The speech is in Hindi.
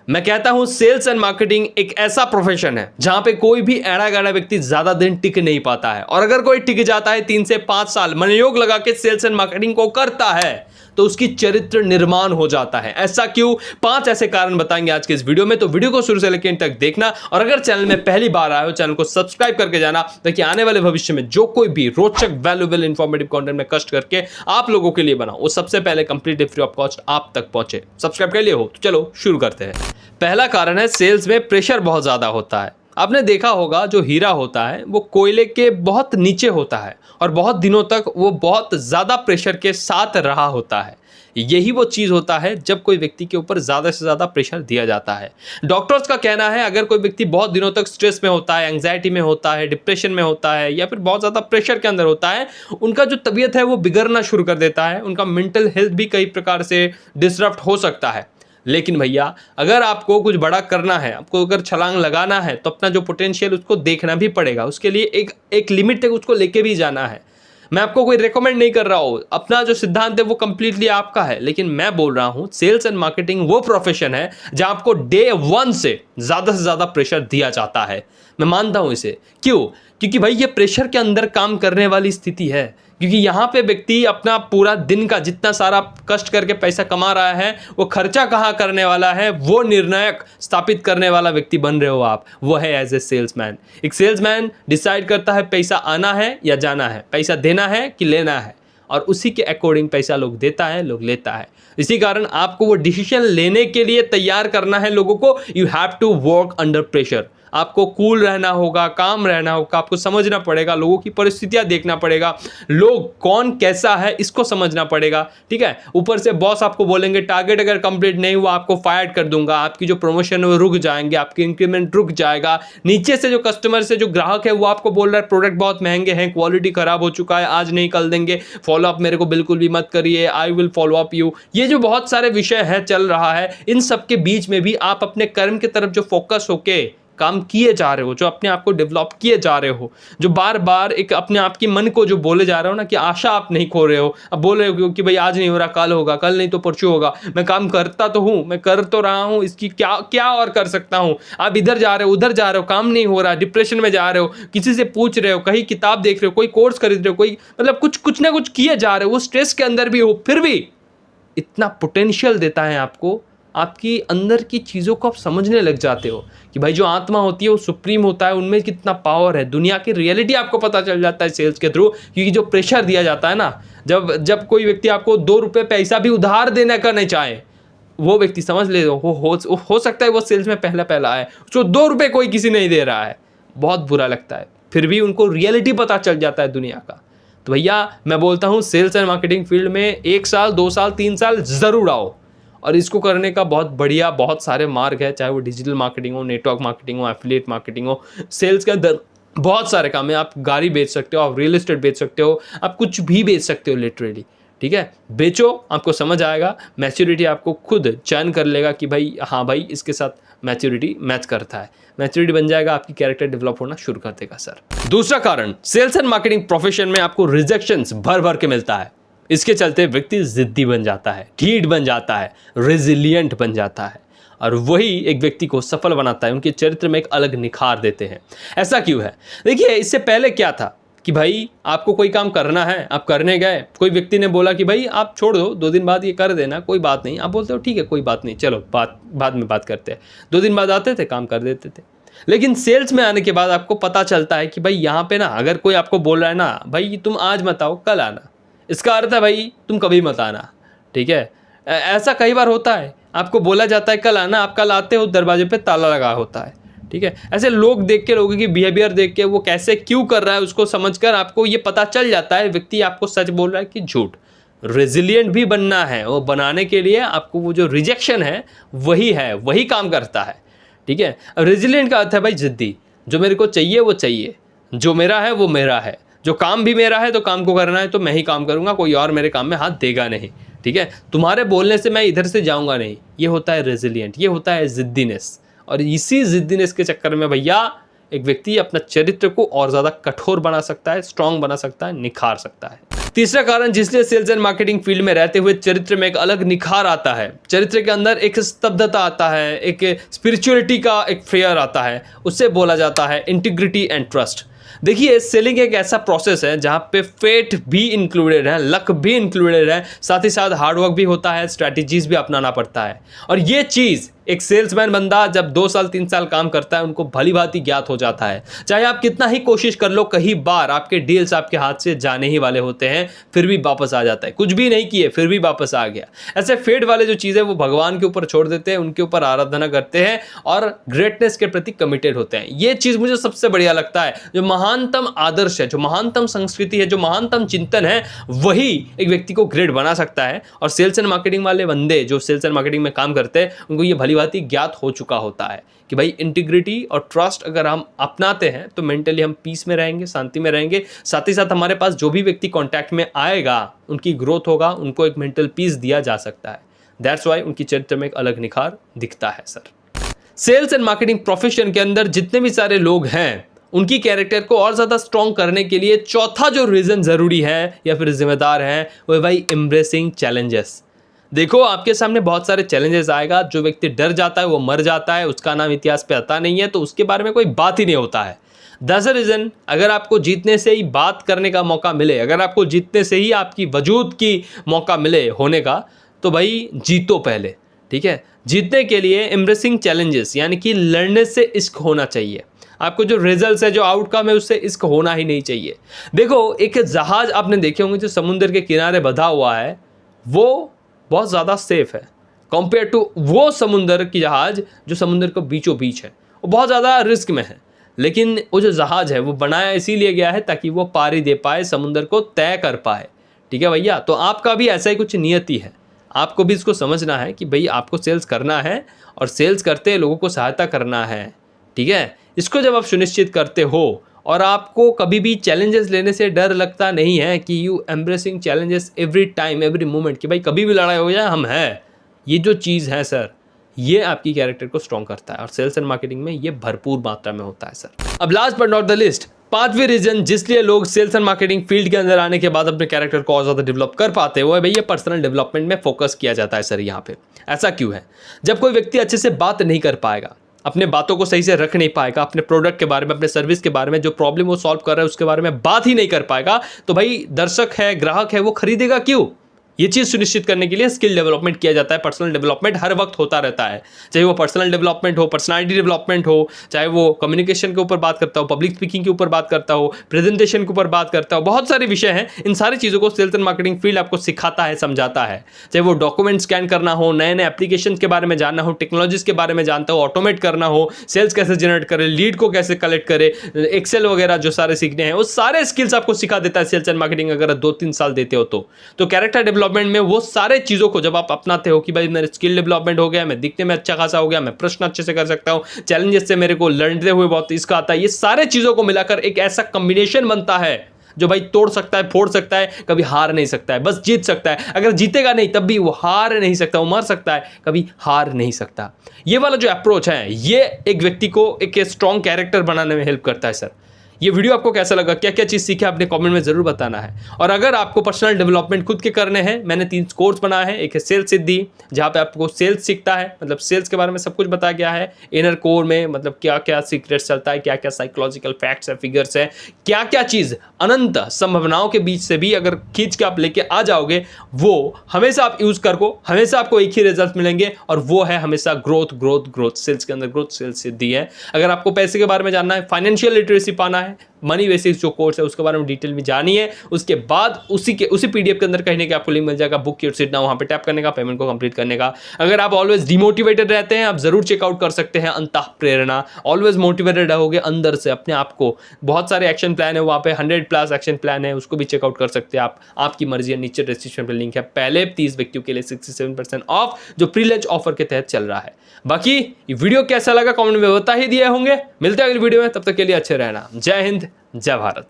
मैं कहता हूं सेल्स एंड मार्केटिंग एक ऐसा प्रोफेशन है जहां पे कोई भी एड़ा गड़ा व्यक्ति ज्यादा दिन टिक नहीं पाता है, और अगर कोई टिक जाता है 3 से 5 साल मनोयोग लगा के सेल्स एंड मार्केटिंग को करता है तो उसकी चरित्र निर्माण हो जाता है। ऐसा क्यों? 5 ऐसे कारण बताएंगे आज के इस वीडियो में, तो वीडियो को शुरू से लेकर अंत तक देखना। और अगर चैनल में पहली बार आए हो चैनल को सब्सक्राइब करके जाना, ताकि आने वाले भविष्य में जो कोई भी रोचक वैल्यूएबल इंफॉर्मेटिव कंटेंट में कष्ट करके आप लोगों के लिए बनाऊं वो सबसे पहले कंप्लीटली फ्री ऑफ कॉस्ट आप तक पहुंचे। सब्सक्राइब कर लिए हो तो चलो शुरू करते हैं। पहला कारण है सेल्स में प्रेशर बहुत ज्यादा होता है। आपने देखा होगा जो हीरा होता है वो कोयले के बहुत नीचे होता है और बहुत दिनों तक वो बहुत ज्यादा प्रेशर के साथ रहा होता है। यही वो चीज होता है जब कोई व्यक्ति के ऊपर ज्यादा से ज्यादा प्रेशर दिया जाता है। डॉक्टर्स का कहना है अगर कोई व्यक्ति बहुत दिनों तक स्ट्रेस में होता है, एंग्जाइटी में होता है, डिप्रेशन में होता है या फिर बहुत ज्यादा प्रेशर के अंदर होता है, उनका जो तबीयत है वो बिगड़ना शुरू कर देता है। उनका मेंटल हेल्थ भी कई प्रकार से डिसरप्ट हो सकता है। लेकिन भैया अगर आपको कुछ बड़ा करना है, आपको अगर छलांग लगाना है तो अपना जो पोटेंशियल उसको देखना भी पड़ेगा। उसके लिए एक लिमिट तक उसको लेके भी जाना है। मैं आपको कोई रेकमेंड नहीं कर रहा हूँ, अपना जो सिद्धांत है वो कंप्लीटली आपका है, लेकिन मैं बोल रहा हूँ सेल्स एंड मार्केटिंग वो प्रोफेशन है जहां आपको डे 1 से ज्यादा प्रेशर दिया जाता है। मैं मानता हूं इसे। क्यों? क्योंकि भाई ये प्रेशर के अंदर काम करने वाली स्थिति है। क्योंकि यहाँ पे व्यक्ति अपना पूरा दिन का जितना सारा कष्ट करके पैसा कमा रहा है वो खर्चा कहाँ करने वाला है वो निर्णायक स्थापित करने वाला व्यक्ति बन रहे हो आप। वो है एज ए सेल्समैन। एक सेल्समैन डिसाइड करता है पैसा आना है या जाना है, पैसा देना है कि लेना है, और उसी के अकॉर्डिंग पैसा लोग देता है, लोग लेता है। इसी कारण आपको वो डिसीजन लेने के लिए तैयार करना है लोगों को। You have to work under pressure. आपको कूल रहना होगा, काम रहना होगा, आपको समझना पड़ेगा, लोगों की परिस्थितियां देखना पड़ेगा, लोग कौन कैसा है इसको समझना पड़ेगा। ठीक है, ऊपर से बॉस आपको बोलेंगे टारगेट अगर कंप्लीट नहीं हुआ आपको फायर कर दूंगा, आपकी जो प्रमोशन है वो रुक जाएंगे, आपकी इंक्रीमेंट रुक जाएगा। नीचे से जो कस्टमर से जो ग्राहक है वो आपको बोल रहा है प्रोडक्ट बहुत महंगे हैं, क्वालिटी खराब हो चुका है, आज नहीं कल देंगे, फॉलो अप मेरे को बिल्कुल भी मत करिए, I will follow up you. ये जो बहुत सारे विषय है चल रहा है, इन सब के बीच में भी आप अपने कर्म की तरफ जो फोकस होके काम किए जा रहे हो, जो अपने आप को डेवलप किए जा रहे हो, जो बार बार एक अपने आप की मन को जो बोले जा रहे हो ना कि आशा आप नहीं खो रहे हो। अब बोल रहे हो कि भाई आज नहीं हो रहा कल होगा, कल नहीं तो परसों होगा, मैं काम करता तो हूँ, मैं कर तो रहा हूँ, इसकी क्या क्या और कर सकता हूँ। आप इधर जा रहे हो उधर जा रहे हो, काम नहीं हो रहा, डिप्रेशन में जा रहे हो, किसी से पूछ रहे हो, कहीं किताब देख रहे हो, कोई कोर्स खरीद रहे हो, कोई मतलब कुछ ना कुछ किए जा रहे हो, वो स्ट्रेस के अंदर भी हो, फिर भी इतना पोटेंशियल देता है आपको, आपकी अंदर की चीज़ों को आप समझने लग जाते हो कि भाई जो आत्मा होती है वो सुप्रीम होता है, उनमें कितना पावर है। दुनिया की रियलिटी आपको पता चल जाता है सेल्स के थ्रू। क्योंकि जो प्रेशर दिया जाता है ना, जब कोई व्यक्ति आपको 2 रुपये पैसा भी उधार देने का नहीं चाहे, वो व्यक्ति समझ ले हो सकता है वो सेल्स में पहला आए, उसको 2 रुपये कोई किसी नहीं दे रहा है, बहुत बुरा लगता है। फिर भी उनको रियलिटी पता चल जाता है दुनिया का। तो भैया मैं बोलता हूँ सेल्स एंड मार्केटिंग फील्ड में 1 साल 2 साल 3 साल ज़रूर आओ, और इसको करने का बहुत बढ़िया बहुत सारे मार्ग है, चाहे वो डिजिटल मार्केटिंग हो, नेटवर्क मार्केटिंग हो, एफिलिएट मार्केटिंग हो। सेल्स के अंदर बहुत सारे काम है। आप गाड़ी बेच सकते हो, आप रियल एस्टेट बेच सकते हो, आप कुछ भी बेच सकते हो लिटरली। ठीक है, बेचो, आपको समझ आएगा, मैच्योरिटी आपको खुद चयन कर लेगा कि भाई हाँ भाई इसके साथ मैच्योरिटी मैच करता है। मैच्योरिटी बन जाएगा, आपकी कैरेक्टर डेवलप होना शुरू कर देगा सर। दूसरा कारण, सेल्स एंड मार्केटिंग प्रोफेशन में आपको रिजेक्शंस भर के मिलता है। इसके चलते व्यक्ति जिद्दी बन जाता है, ढीठ बन जाता है, रेजिलियंट बन जाता है, और वही एक व्यक्ति को सफल बनाता है, उनके चरित्र में एक अलग निखार देते हैं। ऐसा क्यों है? देखिए, इससे पहले क्या था कि भाई आपको कोई काम करना है, आप करने गए, कोई व्यक्ति ने बोला कि भाई आप छोड़ दो, 2 दिन बाद ये कर देना, कोई बात नहीं। आप बोलते हो ठीक है कोई बात नहीं, चलो बाद में बात करते हैं। 2 दिन बाद आते थे, काम कर देते थे। लेकिन सेल्स में आने के बाद आपको पता चलता है कि भाई यहाँ पे ना अगर कोई आपको बोल रहा है ना भाई तुम आज मत आओ कल आना, इसका अर्थ है भाई तुम कभी मत आना। ठीक है, ऐसा कई बार होता है, आपको बोला जाता है कल आना, आप कल आते हो दरवाजे पे ताला लगा होता है। ठीक है, ऐसे लोग देख के, लोगों की बिहेवियर देख के, वो कैसे क्यों कर रहा है उसको समझकर आपको ये पता चल जाता है व्यक्ति आपको सच बोल रहा है कि झूठ। रेजिलिएंट भी बनना है, वो बनाने के लिए आपको वो जो रिजेक्शन है वही काम करता है। ठीक है, रेजिलिएंट का अर्थ है भाई जिद्दी, जो मेरे को चाहिए वो चाहिए, जो मेरा है वो मेरा है, जो काम भी मेरा है तो काम को करना है तो मैं ही काम करूंगा, कोई और मेरे काम में हाथ देगा नहीं। ठीक है, तुम्हारे बोलने से मैं इधर से जाऊंगा नहीं। ये होता है रेजिलिएंट, ये होता है जिद्दीनेस। और इसी जिद्दीनेस के चक्कर में भैया एक व्यक्ति अपना चरित्र को और ज़्यादा कठोर बना सकता है, स्ट्रांग बना सकता है, निखार सकता है। तीसरा कारण जिसलिए सेल्स एंड मार्केटिंग फील्ड में रहते हुए चरित्र में एक अलग निखार आता है, चरित्र के अंदर एक स्तब्धता आता है, एक स्पिरिचुअलिटी का एक फेयर आता है, उससे बोला जाता है इंटीग्रिटी एंड ट्रस्ट। देखिए, सेलिंग एक ऐसा प्रोसेस है जहाँ पे फेट भी इंक्लूडेड है, लक भी इंक्लूडेड है, साथ ही साथ हार्डवर्क भी होता है, स्ट्रैटेजीज भी अपनाना पड़ता है। और ये चीज़ एक सेल्समैन बंदा जब 2 साल 3 साल काम करता है उनको भली भांति ज्ञात हो जाता है। चाहे आप कितना ही कोशिश कर लो, कई बार आपके डील्स आपके हाथ से जाने ही वाले होते हैं, फिर भी वापस आ जाता है। कुछ भी नहीं किए फिर भी वापस आ गया। ऐसे फेट वाले जो चीज़ है वो भगवान के ऊपर छोड़ देते हैं, उनके ऊपर आराधना करते हैं और ग्रेटनेस के प्रति कमिटेड होते हैं। ये चीज़ मुझे सबसे बढ़िया लगता है। जो महानतम आदर्श है, जो महानतम संस्कृति है, जो महानतम चिंतन है, वही एक व्यक्ति को ग्रेट बना सकता है। और सेल्स एंड मार्केटिंग वाले बंदे जो सेल्स एंड मार्केटिंग में काम करते हैं उनको ये भली भांति ज्ञात हो चुका होता है कि भाई इंटीग्रिटी और ट्रस्ट अगर हम अपनाते हैं तो मेंटली हम पीस में रहेंगे, शांति में रहेंगे। साथ ही साथ हमारे पास जो भी व्यक्ति कांटेक्ट में आएगा उनकी ग्रोथ होगा, उनको एक मेंटल पीस दिया जा सकता है। दैट्स वाई उनकी चरित्र में एक अलग निखार दिखता है sir. Sales and marketing profession के अंदर जितने भी सारे लोग हैं उनकी कैरेक्टर को और ज़्यादा स्ट्रॉन्ग करने के लिए चौथा जो रीज़न ज़रूरी है या फिर जिम्मेदार है वो है भाई एम्ब्रेसिंग चैलेंजेस। देखो, आपके सामने बहुत सारे चैलेंजेस आएगा। जो व्यक्ति डर जाता है वो मर जाता है, उसका नाम इतिहास पे आता नहीं है, तो उसके बारे में कोई बात ही नहीं होता है। दैट्स अ रीज़न, अगर आपको जीतने से ही बात करने का मौका मिले, अगर आपको जीतने से ही आपकी वजूद की मौका मिले होने का, तो भाई जीतो पहले, ठीक है। जीतने के लिए एम्ब्रेसिंग चैलेंजेस यानी कि लड़ने से इश्क होना चाहिए। आपको जो रिजल्ट है, जो आउटकम है, उससे इश्क होना ही नहीं चाहिए। देखो, एक जहाज आपने देखे होंगे जो समुद्र के किनारे बंधा हुआ है, वो बहुत ज़्यादा सेफ है कंपेयर टू वो समुद्र की जहाज जो समुद्र के बीचों बीच है, वो बहुत ज़्यादा रिस्क में है। लेकिन वो जो जहाज है वो बनाया इसीलिए गया है ताकि वो पारी दे पाए, समुद्र को तय कर पाए, ठीक है भैया। तो आपका भी ऐसा ही कुछ नियति है, आपको भी इसको समझना है कि भाई आपको सेल्स करना है और सेल्स करते लोगों को सहायता करना है, ठीक है। इसको जब आप सुनिश्चित करते हो और आपको कभी भी चैलेंजेस लेने से डर लगता नहीं है कि you embracing challenges every time every moment, कि भाई कभी भी लड़ाई हो जाए हम हैं, ये जो चीज़ है सर, ये आपकी कैरेक्टर को स्ट्रॉन्ग करता है और सेल्स एंड मार्केटिंग में ये भरपूर मात्रा में होता है सर। अब last but not the list, 5वीं रीजन जिसलिए लोग सेल्स एंड मार्केटिंग फील्ड के अंदर आने के बाद अपने कैरेक्टर को और ज़्यादा डेवलप कर पाते हैं वो है भाई ये पर्सनल डेवलपमेंट में फोकस किया जाता है सर। यहाँ पे ऐसा क्यों है? जब कोई व्यक्ति अच्छे से बात नहीं कर पाएगा, अपने बातों को सही से रख नहीं पाएगा, अपने प्रोडक्ट के बारे में, अपने सर्विस के बारे में, जो प्रॉब्लम वो सॉल्व कर रहा है उसके बारे में बात ही नहीं कर पाएगा, तो भाई दर्शक है, ग्राहक है, वो खरीदेगा क्यों? ये चीज़ सुनिश्चित करने के लिए स्किल डेवलपमेंट किया जाता है। पर्सनल डेवलपमेंट हर वक्त होता रहता है, चाहे वो पर्सनल डेवलपमेंट हो, पर्सनालिटी डेवलपमेंट हो, चाहे वो कम्युनिकेशन के ऊपर बात करता हो, पब्लिक स्पीकिंग के ऊपर बात करता हो, प्रेजेंटेशन के ऊपर बात करता हो, बहुत सारे विषय हैं। इन सारी चीज़ों को सेल्स एंड मार्केटिंग फील्ड आपको सिखाता है, समझाता है। चाहे वो डॉक्यूमेंट स्कैन करना हो, नए नए एप्लीकेशन के बारे में जानना हो, टेक्नोलॉजीज के बारे में जानता हो, ऑटोमेट करना हो, सेल्स कैसे जनरेट करे, लीड को कैसे कलेक्ट करे, एक्सेल वगैरह जो सारे सीखने हैं, वो सारे स्किल्स आपको सिखा देता है सेल्स एंड मार्केटिंग, अगर 2-3 साल देते हो तो कैरेक्टर डेवलपमेंट में वो सारे चीज़ों को जब आप अपनाते हो कि भाई मेरे स्किल डेवलपमेंट हो गया, मैं दिखने में अच्छा खासा हो गया, मैं प्रश्न अच्छे से कर सकता हूं, चैलेंजेस से मेरे को लड़ते हुए बहुत इसका आता है, ये सारे चीज़ों को मिलाकर एक ऐसा कॉम्बिनेशन बनता है जो भाई तोड़ सकता है, फोड़ सकता है, कभी हार नहीं सकता है, बस जीत सकता है। अगर जीतेगा नहीं तब भी वो हार नहीं सकता, वो मर सकता है, कभी हार नहीं सकता। ये वाला जो अप्रोच है ये एक व्यक्ति को एक स्ट्रॉन्ग कैरेक्टर बनाने में हेल्प करता है सर। ये वीडियो आपको कैसा लगा, क्या क्या चीज़ सीखे आपने कमेंट में ज़रूर बताना है। और अगर आपको पर्सनल डेवलपमेंट खुद के करने हैं, मैंने 3 कोर्स बनाए हैं। एक है सेल्स सिद्धि, जहाँ पे आपको सेल्स सीखता है, मतलब सेल्स के बारे में सब कुछ बताया गया है। इनर कोर में मतलब क्या क्या सीक्रेट्स चलता है, क्या क्या साइकोलॉजिकल फैक्ट्स है, फिगर्स है, क्या क्या चीज़ अनंत संभावनाओं के बीच से भी अगर खींच के आप लेके आ जाओगे, वो हमेशा आप यूज़ करो, हमेशा आपको एक ही रिजल्ट मिलेंगे और वो है हमेशा ग्रोथ ग्रोथ ग्रोथ। सेल्स के अंदर ग्रोथ सेल्स सिद्धि है। अगर आपको पैसे के बारे में जानना है, फाइनेंशियल लिटरेसी पाना है, मनी बेसिक्स जो कोर्स है उसके बारे में डिटेल में जानिए। उसके बाद उसी पीडीएफ के अंदर कहीं के आपको लिंक मिल जाएगा, बुक योर सीट नाउ, वहाँ पे टैप करने का, पेमेंट को कंप्लीट करने का। अगर आप ऑलवेज डिमोटिवेटेड रहते हैं, आप जरूर चेकआउट कर सकते हैं अंतः प्रेरणा। ऑलवेज मोटिवेटेड रहोगे अंदर से अपने आप को। बहुत सारे एक्शन प्लान है वहाँ पे, 100+ एक्शन प्लान है, उसको भी चेकआउट कर सकते हैं आप, आपकी मर्जी है। नीचे डिस्क्रिप्शन पे लिंक है। पहले 30 व्यक्तियों के लिए 67% ऑफ जो प्री लॉन्च ऑफर के तहत चल रहा है। बाकी ये वीडियो कैसा लगा कमेंट में बता ही दिए होंगे। मिलते हैं अगली वीडियो में, तब तक के लिए अच्छे रहना। जय हिंद, जय भारत।